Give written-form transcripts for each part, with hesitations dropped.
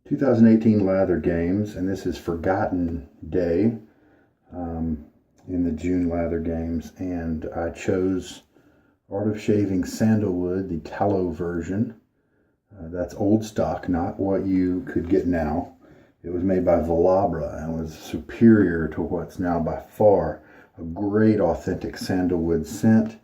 2018 Lather Games, and this is Forgotten Day in the June Lather Games, and I chose Art of Shaving Sandalwood, the Tallow version. That's old stock, not what you could get now. It was made by Velabra and was superior to what's now by far a great authentic sandalwood scent.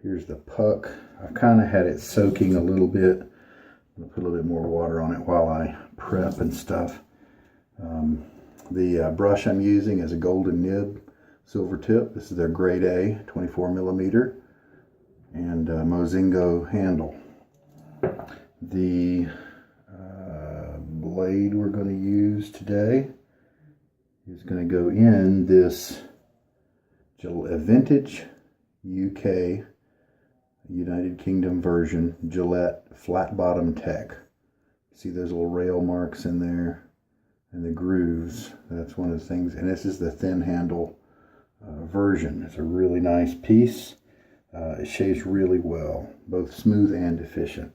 Here's the puck. I've kind of had it soaking a little bit. I'm going to put a little bit more water on it while I prep and stuff. The brush I'm using is a golden nib Silvertip. This is their grade A 24 millimeter and Mozingo handle. The blade we're going to use today is going to go in this vintage UK United Kingdom version Gillette flat bottom tech. See those little rail marks in there and the grooves. That's one of the things, and this is the thin handle version. It's a really nice piece. It shaves really well, both smooth and efficient.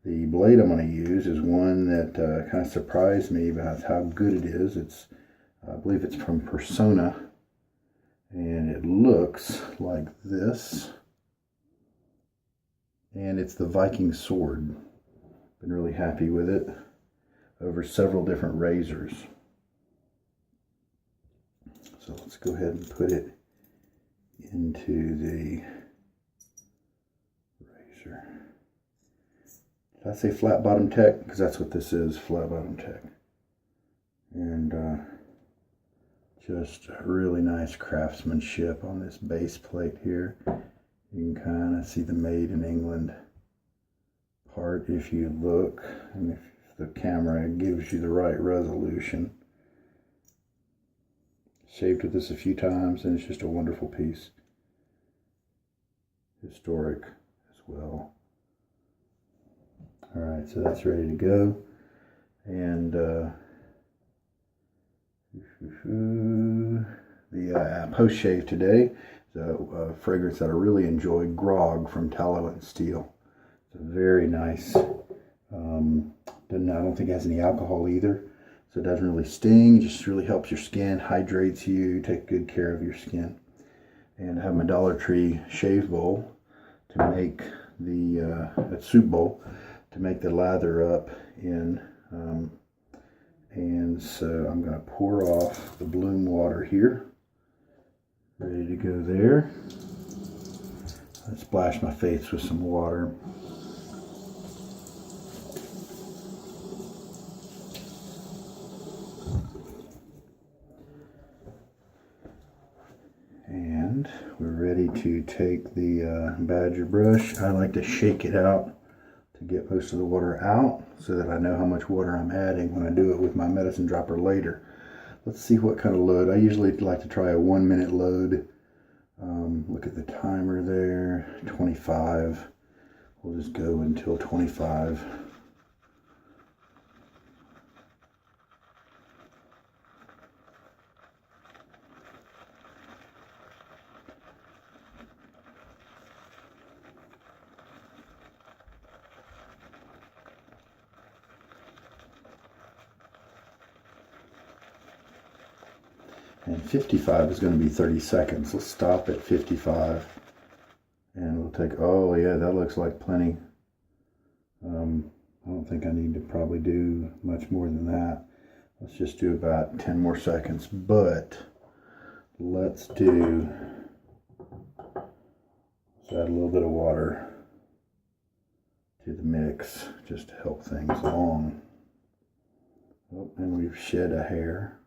The blade I'm going to use is one that kind of surprised me about how good it is. I believe it's from Personna, and it looks like this. And it's the Viking sword. Been really happy with it over several different razors. So let's go ahead and put it into the razor. Did I say flat bottom tech? Because that's what this is, flat bottom tech. And just really nice craftsmanship on this base plate here. You can kind of see the made in England part if you look, and if the camera gives you the right resolution. Shaved with this a few times, and it's just a wonderful piece. Historic as well. Alright, so that's ready to go. And the post-shave today is a fragrance that I really enjoy, Grog from Tallow and Steel. It's a very nice, I don't think it has any alcohol either, so it doesn't really sting. It just really helps your skin, hydrates you, take good care of your skin. And I have my Dollar Tree shave bowl to make the soup bowl to make the lather up in. And so I'm going to pour off the bloom water here. Ready to go there. I splash my face with some water. And we're ready to take the Badger brush. I like to shake it out to get most of the water out so that I know how much water I'm adding when I do it with my medicine dropper later. Let's see what kind of load. I usually like to try a 1 minute load. Look at the timer there, 25. We'll just go until 25. And 55 is going to be 30 seconds. Let's stop at 55. And we'll take, oh yeah, that looks like plenty. I don't think I need to probably do much more than that. Let's just do about 10 more seconds. But let's add a little bit of water to the mix just to help things along. Oh, and we've shed a hair.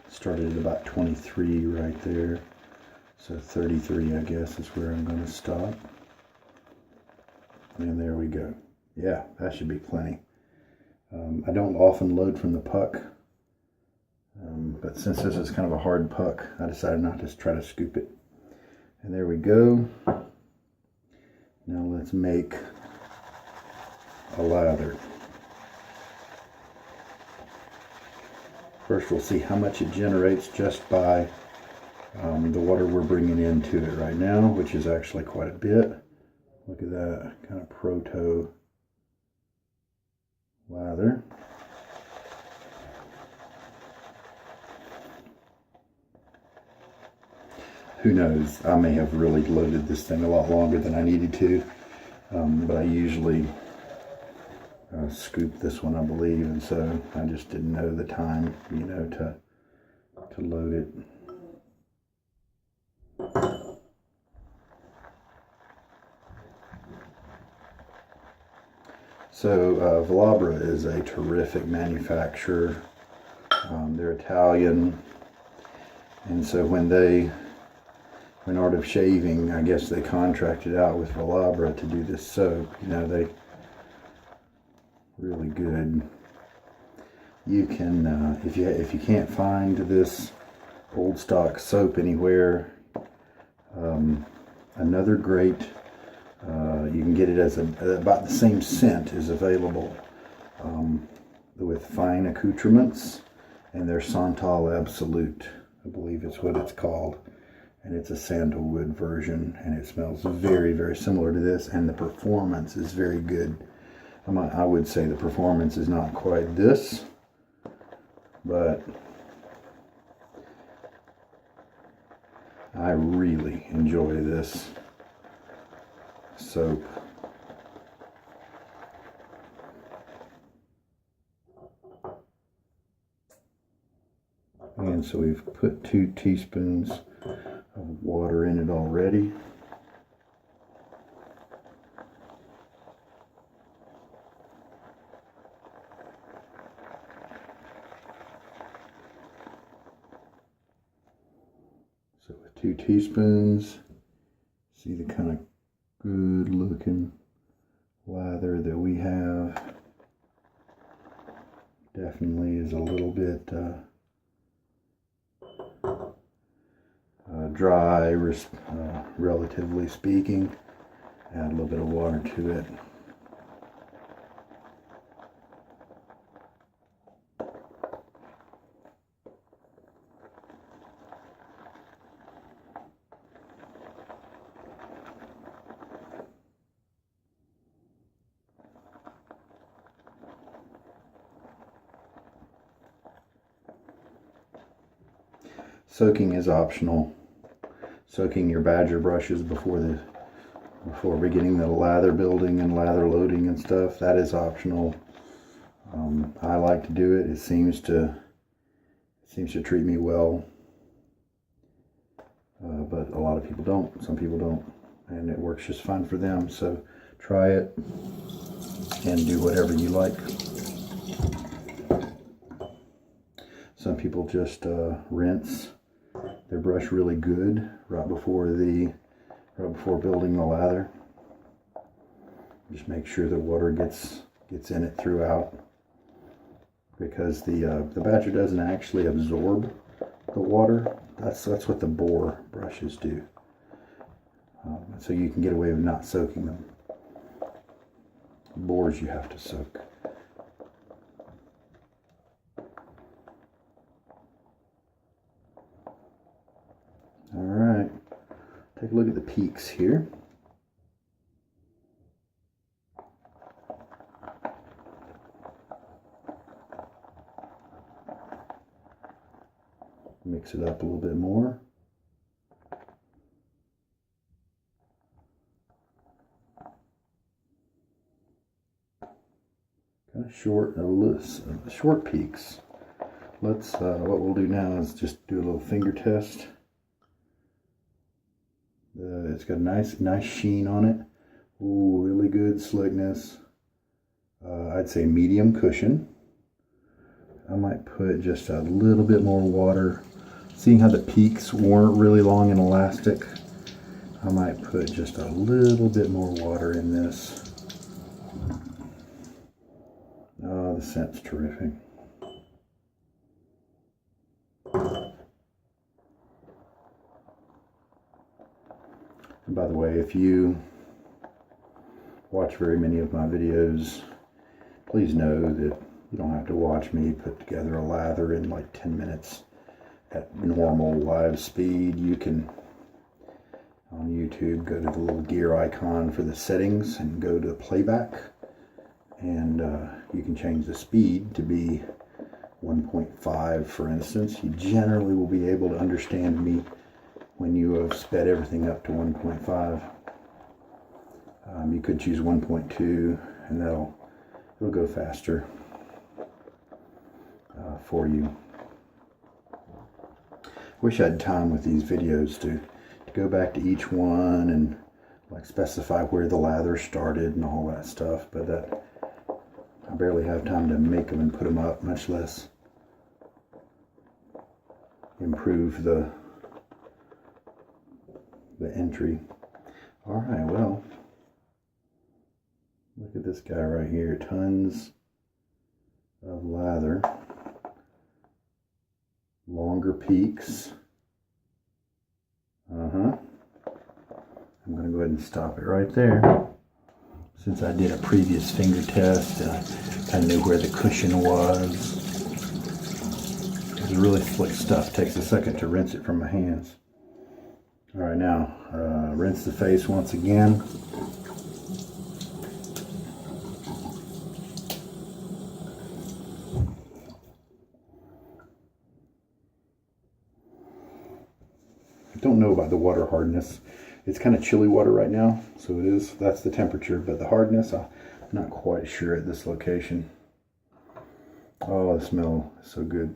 Started at about 23 right there, so 33 I guess is where I'm going to stop. And there we go. Yeah, that should be plenty. I don't often load from the puck, but since this is kind of a hard puck, I decided not to try to scoop it. And there we go. Now let's make a lather. First we'll see how much it generates just by the water we're bringing into it right now, which is actually quite a bit. Look at that, kind of proto lather. Who knows, I may have really loaded this thing a lot longer than I needed to, but I usually scoop this one, I believe, and so I just didn't know the time, you know, to load it. So Velabra is a terrific manufacturer. They're Italian, and so when Art of Shaving, I guess they contracted out with Velabra to do this soap. You know, they really good. You can, if you can't find this old stock soap anywhere, another great, you can get it as about the same scent is available with fine accoutrements, and their Santal Absolute, I believe is what it's called, and it's a sandalwood version, and it smells very, very similar to this, and the performance is very good. I would say the performance is not quite this, but I really enjoy this soap. And so we've put 2 teaspoons of water in it already. So with 2 teaspoons, see the kind of good looking lather that we have. Definitely is a little bit dry, relatively speaking. Add a little bit of water to it. Soaking is optional. Soaking your badger brushes before beginning the lather building and lather loading and stuff, that is optional. I like to do it. It seems to treat me well, but a lot of people don't. Some people don't, and it works just fine for them. So try it and do whatever you like. Some people just rinse their brush really good right before building the lather. Just make sure the water gets in it throughout, because the badger doesn't actually absorb the water. That's what the boar brushes do. So you can get away with not soaking them. Boars you have to soak. Alright, take a look at the peaks here. Mix it up a little bit more. Kind of short peaks. Let's, what we'll do now is just do a little finger test. It's got a nice sheen on it. Ooh, really good slickness. I'd say medium cushion. I might put just a little bit more water. Seeing how the peaks weren't really long and elastic, I might put just a little bit more water in this. Oh, the scent's terrific. And by the way, if you watch very many of my videos, please know that you don't have to watch me put together a lather in like 10 minutes at normal live speed. You can on YouTube, go to the little gear icon for the settings and go to playback, and you can change the speed to be 1.5, for instance. You generally will be able to understand me when you have sped everything up to 1.5. You could choose 1.2, and it'll go faster for you. Wish I had time with these videos to go back to each one and like specify where the lather started and all that stuff, but I barely have time to make them and put them up, much less improve the entry. All right, well, look at this guy right here. Tons of lather, longer peaks. I'm going to go ahead and stop it right there. Since I did a previous finger test, I kind of knew where the cushion was. It's really slick stuff. It takes a second to rinse it from my hands. All right, now rinse the face once again. I don't know about the water hardness. It's kind of chilly water right now, so it is. That's the temperature, but the hardness, I'm not quite sure at this location. Oh, the smell is so good.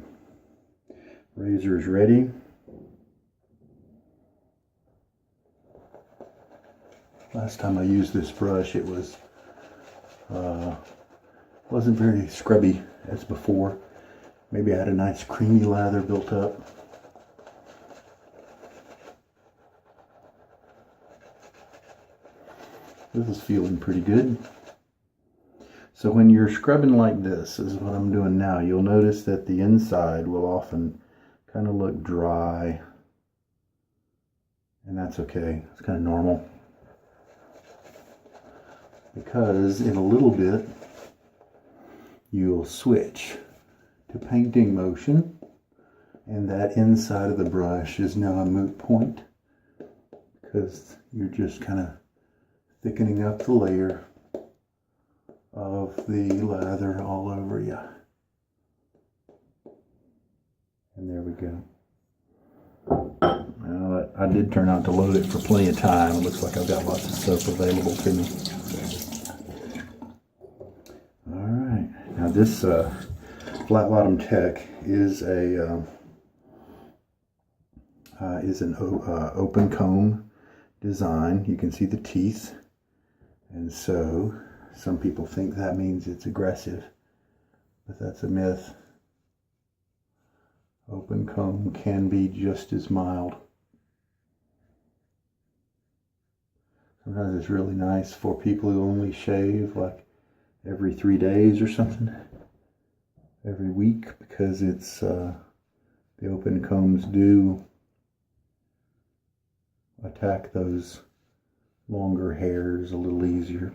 Razor is ready. Last time I used this brush, it wasn't very scrubby as before. Maybe I had a nice creamy lather built up. This is feeling pretty good. So when you're scrubbing like this is what I'm doing now, you'll notice that the inside will often kind of look dry, and that's okay. It's kind of normal, because in a little bit you'll switch to painting motion, and that inside of the brush is now a moot point, because you're just kind of thickening up the layer of the lather all over you. And there we go. Well, I did turn out to load it for plenty of time. It looks like I've got lots of soap available to me. Alright, now this flat bottom tech is an open comb design. You can see the teeth, and so some people think that means it's aggressive, but that's a myth. Open comb can be just as mild. Sometimes it's really nice for people who only shave like every 3 days or something, every week, because it's the open combs do attack those longer hairs a little easier.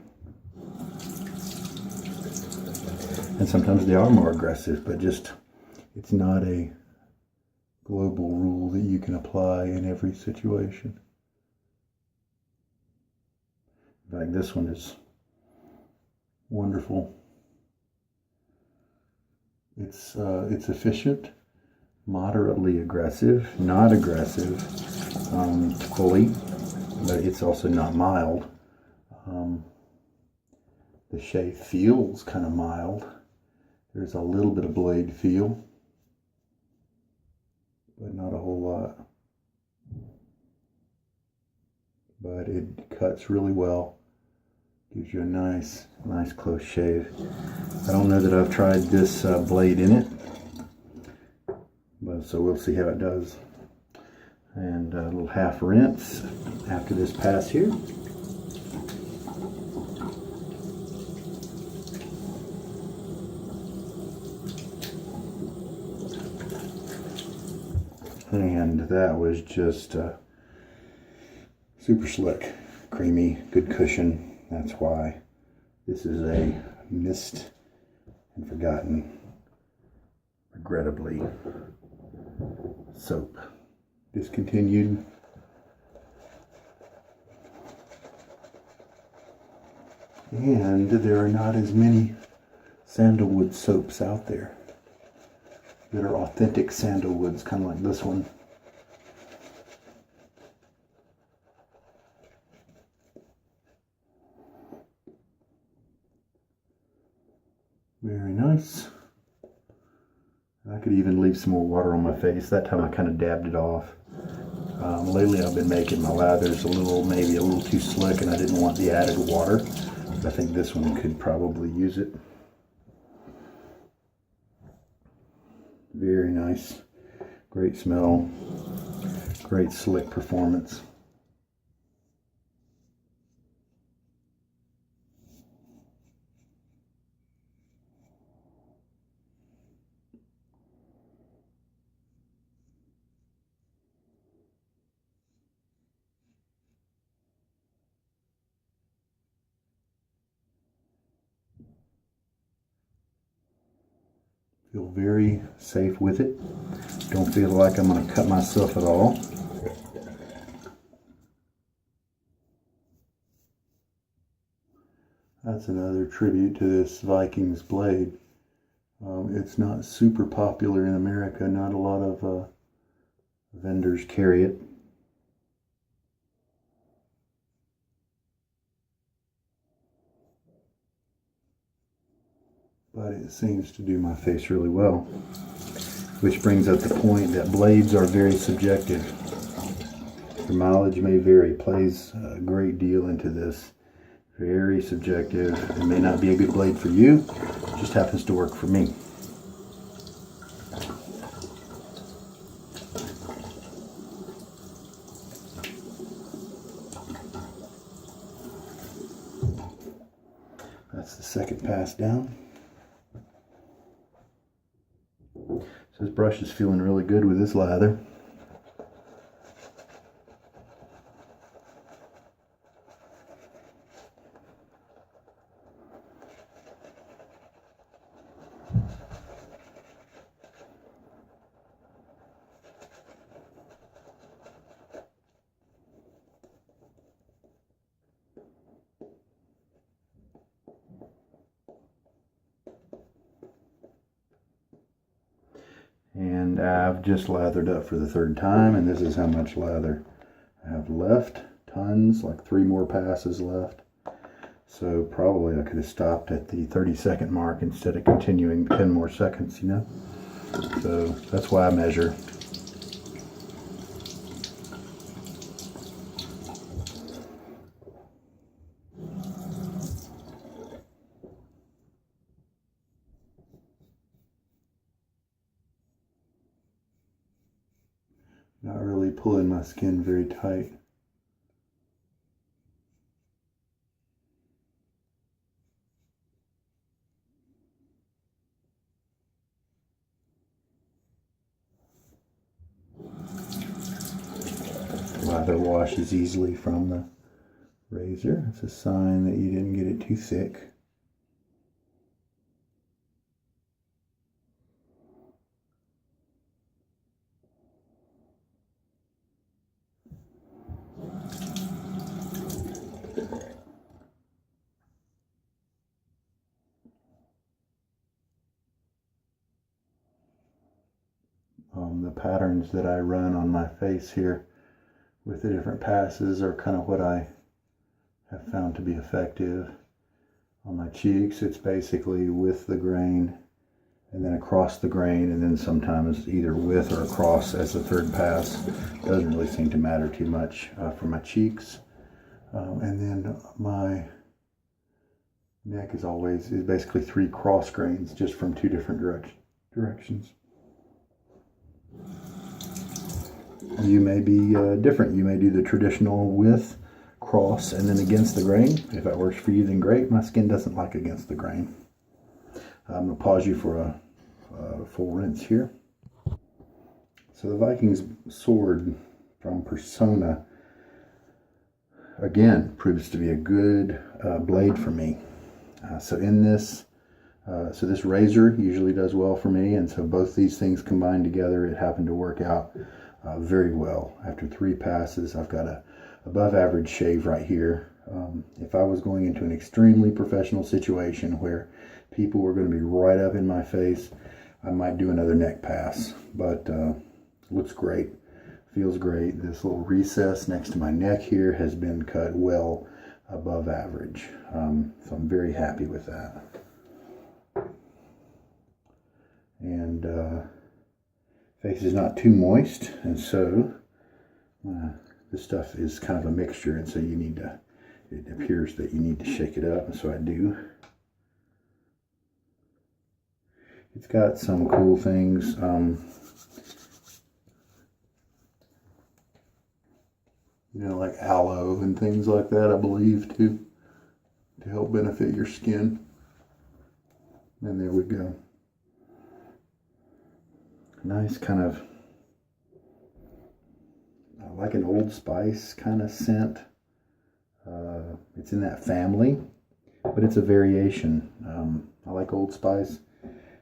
And sometimes they are more aggressive, but just it's not a global rule that you can apply in every situation. In fact, this one is wonderful. It's efficient, moderately aggressive, not aggressive fully, but it's also not mild. The shave feels kind of mild. There's a little bit of blade feel, but not a whole lot. But it cuts really well. Gives you a nice close shave. I don't know that I've tried this blade in it, but so we'll see how it does. And a little half rinse after this pass here. And that was just super slick, creamy, good cushion. That's why this is a missed and forgotten, regrettably, soap. Discontinued. And there are not as many sandalwood soaps out there that are authentic sandalwoods, kind of like this one. Very nice. I could even leave some more water on my face. That time I kind of dabbed it off. Lately I've been making my lathers maybe a little too slick, and I didn't want the added water. I think this one could probably use it. Very nice. Great smell. Great slick performance. Feel very safe with it. Don't feel like I'm going to cut myself at all. That's another tribute to this Viking's blade. It's not super popular in America. Not a lot of vendors carry it. But it seems to do my face really well. Which brings up the point that blades are very subjective. Your mileage may vary, plays a great deal into this. Very subjective. It may not be a good blade for you, it just happens to work for me. That's the second pass down. So this brush is feeling really good with this lather. And I've just lathered up for the third time, and this is how much lather I have left. Tons, like 3 more passes left. So probably I could have stopped at the 30-second mark instead of continuing 10 more seconds, you know? So that's why I measure. Not really pulling my skin very tight. Lather washes easily from the razor. It's a sign that you didn't get it too thick. The patterns that I run on my face here with the different passes are kind of what I have found to be effective. On my cheeks, it's basically with the grain and then across the grain, and then sometimes either with or across as the third pass. Doesn't really seem to matter too much for my cheeks. And then my neck is basically 3 cross grains just from 2 different directions. You may be different. You may do the traditional with, cross, and then against the grain. If that works for you, then great. My skin doesn't like against the grain. I'm going to pause you for a full rinse here. So the Viking's sword from Personna, again, proves to be a good blade for me. So this razor usually does well for me, and so both these things combined together, it happened to work out very well. After 3 passes, I've got a above average shave right here. If I was going into an extremely professional situation where people were going to be right up in my face, I might do another neck pass. But looks great, feels great. This little recess next to my neck here has been cut well above average. So I'm very happy with that. And face is not too moist, and so this stuff is kind of a mixture, and so you need to, it appears that you need to shake it up, and so I do. It's got some cool things. You know, like aloe and things like that, I believe, to help benefit your skin. And there we go. Nice kind of, like an Old Spice kind of scent. It's in that family, but it's a variation. I like Old Spice.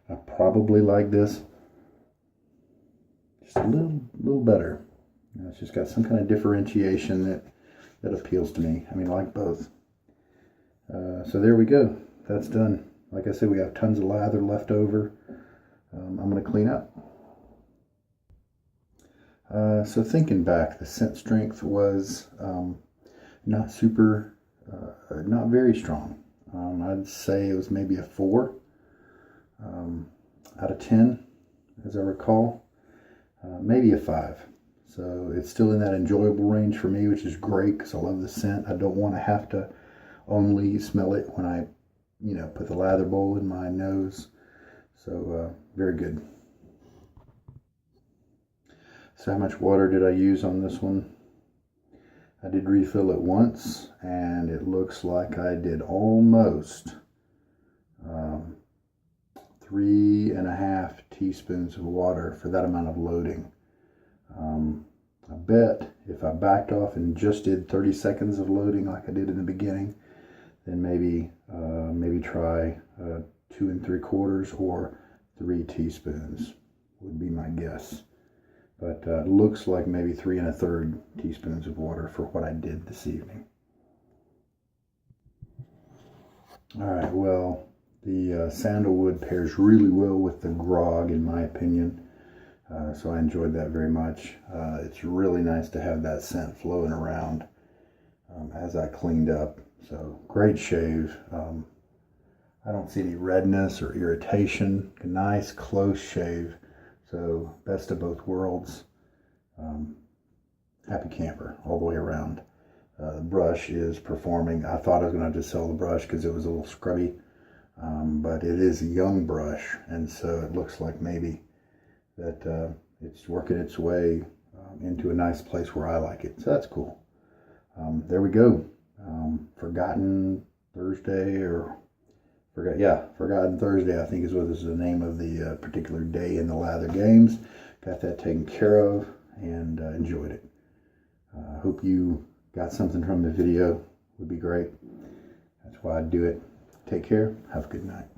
I probably like this just a little better. You know, it's just got some kind of differentiation that appeals to me. I mean, I like both. So there we go. That's done. Like I said, we have tons of lather left over. I'm going to clean up. So thinking back, the scent strength was not super, not very strong. I'd say it was maybe a 4 out of 10, as I recall. Maybe a 5. So it's still in that enjoyable range for me, which is great because I love the scent. I don't want to have to only smell it when I, you know, put the lather bowl in my nose. So very good. So how much water did I use on this one? I did refill it once, and it looks like I did almost 3.5 teaspoons of water for that amount of loading. I bet if I backed off and just did 30 seconds of loading like I did in the beginning, then maybe try 2 3/4 or 3 teaspoons would be my guess. But it looks like maybe 3 1/3 teaspoons of water for what I did this evening. All right, well, the sandalwood pairs really well with the grog, in my opinion. So I enjoyed that very much. It's really nice to have that scent flowing around as I cleaned up. So great shave. I don't see any redness or irritation. A nice close shave. So best of both worlds. Happy camper all the way around. The brush is performing. I thought I was going to just sell the brush because it was a little scrubby. But it is a young brush, and so it looks like maybe that it's working its way into a nice place where I like it. So that's cool. There we go. Forgotten Thursday, or Forgotten Thursday, I think is what is the name of the particular day in the Lather games. Got that taken care of and enjoyed it. Hope you got something from the video. Would be great. That's why I do it. Take care. Have a good night.